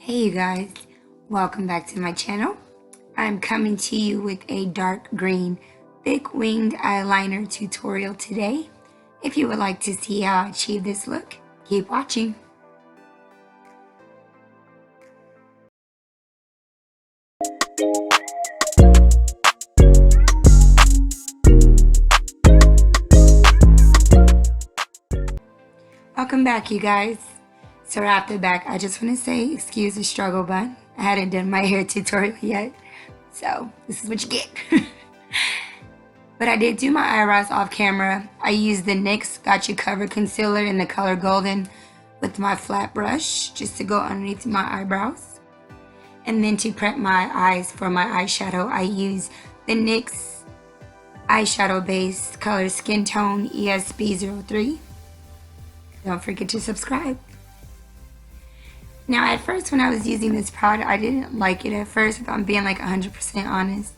Hey you guys, welcome back to my channel. I'm coming to you with a dark green thick winged eyeliner tutorial today. If you would like to see how I achieve this look, keep watching. Welcome back you guys. So right off the back, I just want to say excuse the struggle bun. I hadn't done my hair tutorial yet, so this is what you get. But I did do my eyebrows off camera. I used the NYX Got You Covered concealer in the color golden with my flat brush just to go underneath my eyebrows. And then to prep my eyes for my eyeshadow, I used the NYX eyeshadow base color Skin Tone ESB03. Don't forget to subscribe. Now at first when I was using this product, I didn't like it at first, if I'm being like 100% honest.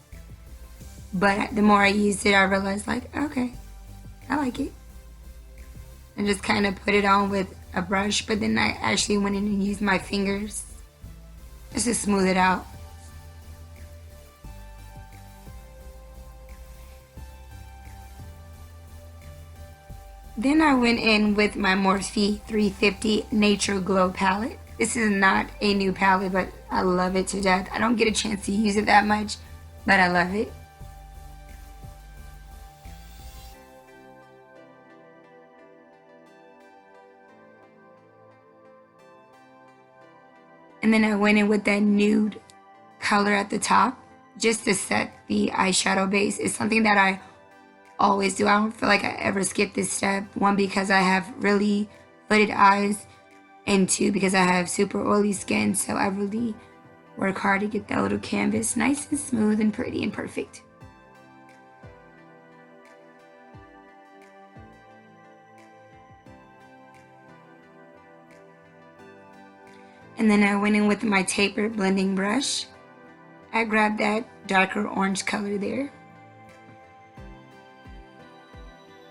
But the more I used it, I realized like, okay, I like it. And just kind of put it on with a brush, but then I actually went in and used my fingers just to smooth it out. Then I went in with my Morphe 350 Nature Glow palette. This is not a new palette, but I love it to death. I don't get a chance to use it that much, but I love it. And then I went in with that nude color at the top just to set the eyeshadow base. It's something that I always do. I don't feel like I ever skip this step. One, because I have really hooded eyes, and two, because I have super oily skin, so I really work hard to get that little canvas nice and smooth and pretty and perfect. And then I went in with my tapered blending brush. I grabbed that darker orange color there.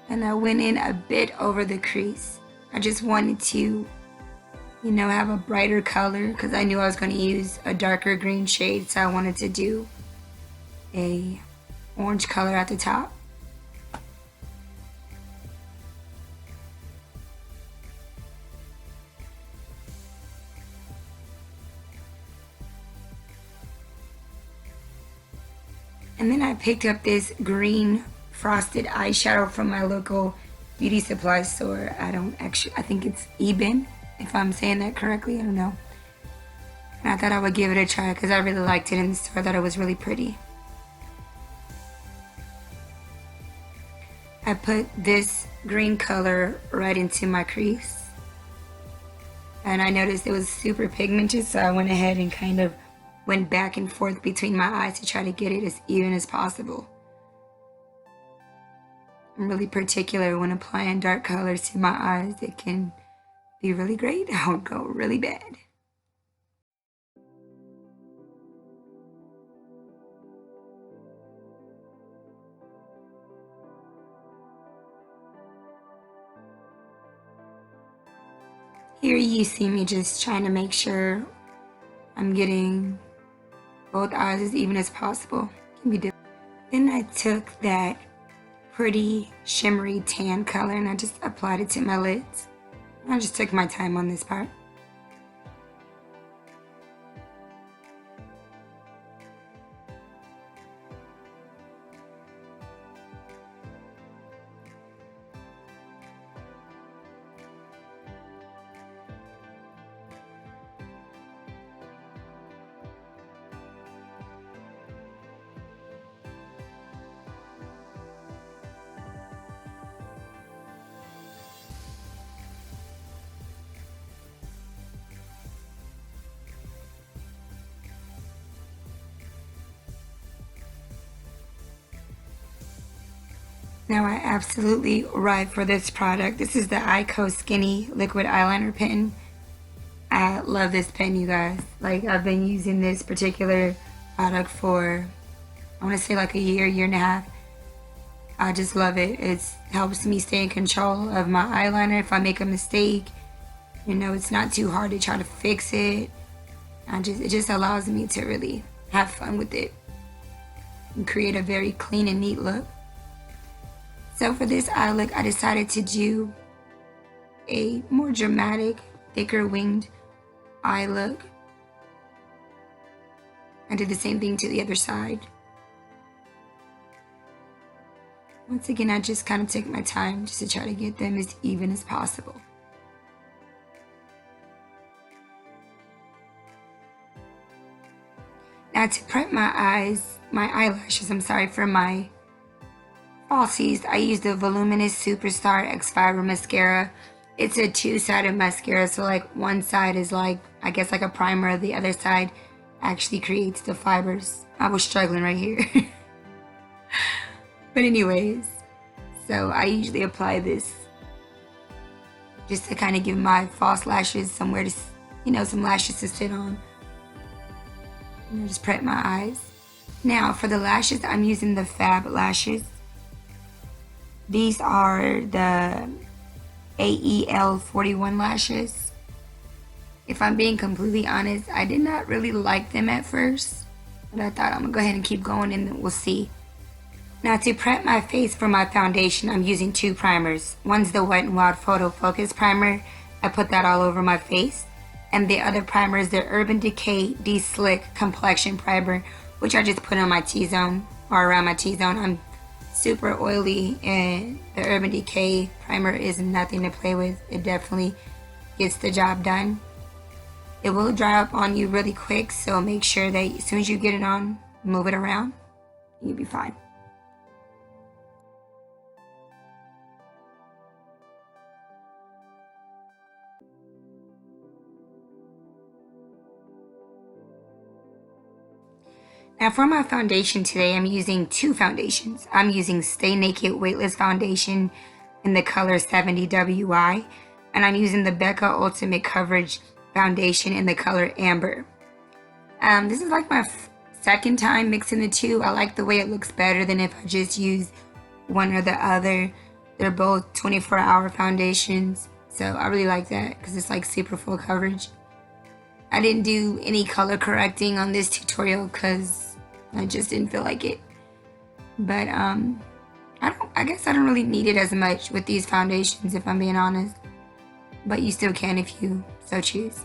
And I went in a bit over the crease. I just wanted to, have a brighter color because I knew I was going to use a darker green shade, so I wanted to do a orange color at the top. And then I picked up this green frosted eyeshadow from my local beauty supply store. I think it's Eben, if I'm saying that correctly, I don't know. And I thought I would give it a try because I really liked it in the store. I thought it was really pretty. I put this green color right into my crease. And I noticed it was super pigmented, so I went ahead and kind of went back and forth between my eyes to try to get it as even as possible. I'm really particular when applying dark colors to my eyes. It can be really great or go really bad. Here you see me just trying to make sure I'm getting both eyes as even as possible. Can be different. Then I took that pretty shimmery tan color and I just applied it to my lids. I just took my time on this part. Now I absolutely ride for this product. This is the Ico Skinny Liquid Eyeliner Pen. I love this pen, you guys. Like, I've been using this particular product for, I want to say like a year and a half. I just love it. It helps me stay in control of my eyeliner. If I make a mistake, it's not too hard to try to fix it. it just allows me to really have fun with it and create a very clean and neat look. So for this eye look, I decided to do a more dramatic, thicker winged eye look. I did the same thing to the other side. Once again, I just kind of took my time just to try to get them as even as possible. Now to prep my eyelashes, for my falsies, I used the Voluminous Superstar X5 mascara. It's a two-sided mascara, so like one side is like, I guess like a primer, the other side actually creates the fibers. I was struggling right here. But anyways, so I usually apply this just to kind of give my false lashes somewhere to, some lashes to sit on. And just prep my eyes. Now for the lashes, I'm using the Fab lashes. These are the AEL41 lashes. If I'm being completely honest, I did not really like them at first, but I thought I'm gonna go ahead and keep going and then we'll see. Now to prep my face for my foundation, I'm using two primers. One's the Wet n Wild Photo Focus Primer. I put that all over my face. And the other primer is the Urban Decay De-Slick Complexion Primer, which I just put on my T-zone or around my T-zone. I'm super oily and the Urban Decay primer is nothing to play with. It definitely gets the job done. It will dry up on you really quick, so make sure that as soon as you get it on, move it around, and you'll be fine. Now for my foundation today, I'm using two foundations. I'm using Stay Naked Weightless Foundation in the color 70WI, and I'm using the Becca Ultimate Coverage Foundation in the color Amber. This is like my second time mixing the two. I like the way it looks better than if I just use one or the other. They're both 24-hour foundations, so I really like that because it's like super full coverage. I didn't do any color correcting on this tutorial because I just didn't feel like it. But I guess I don't really need it as much with these foundations, if I'm being honest. But you still can if you so choose.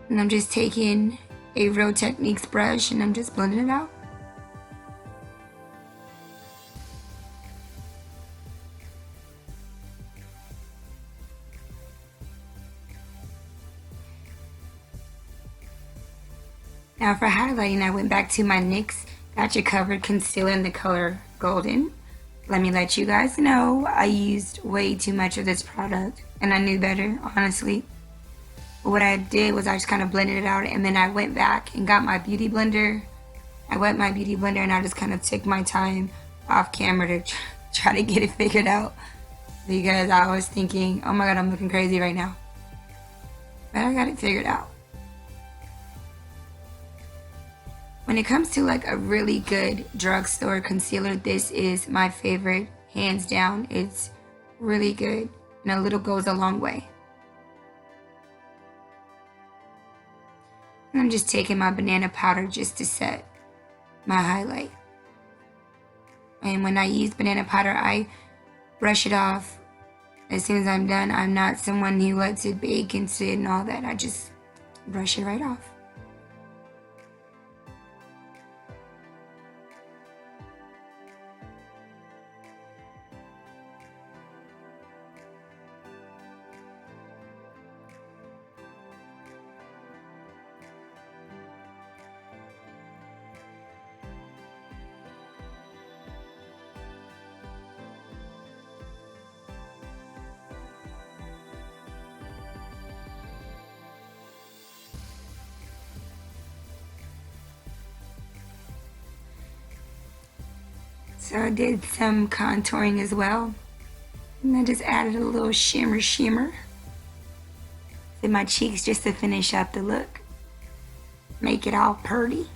And I'm just taking a Real Techniques brush and I'm just blending it out. Now for highlighting, I went back to my NYX Got You Covered Concealer in the color Golden. Let me let you guys know, I used way too much of this product and I knew better, honestly. But what I did was I just kind of blended it out and then I went back and got my beauty blender. I wet my beauty blender and I just kind of took my time off camera to try to get it figured out. Because I was thinking, oh my god, I'm looking crazy right now. But I got it figured out. When it comes to like a really good drugstore concealer, this is my favorite, hands down. It's really good and a little goes a long way. And I'm just taking my banana powder just to set my highlight. And when I use banana powder, I brush it off as soon as I'm done. I'm not someone who lets it bake and sit and all that. I just brush it right off. So I did some contouring as well. And I just added a little shimmer to my cheeks just to finish up the look. Make it all pretty.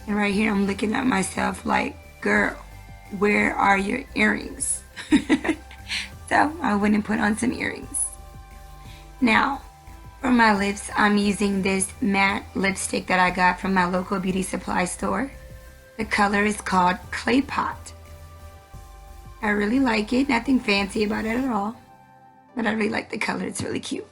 And right here I'm looking at myself like, girl, where are your earrings? So I went and put on some earrings. Now, for my lips, I'm using this matte lipstick that I got from my local beauty supply store. The color is called Clay Pot. I really like it, nothing fancy about it at all, but I really like the color, it's really cute.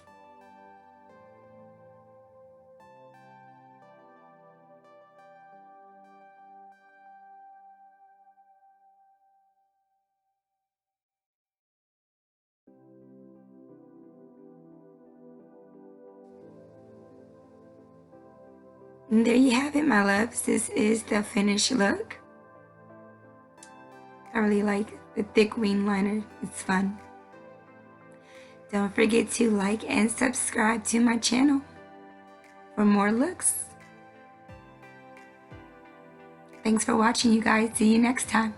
And there you have it, my loves. This is the finished look. I really like the thick wing liner. It's fun. Don't forget to like and subscribe to my channel for more looks. Thanks for watching, you guys. See you next time.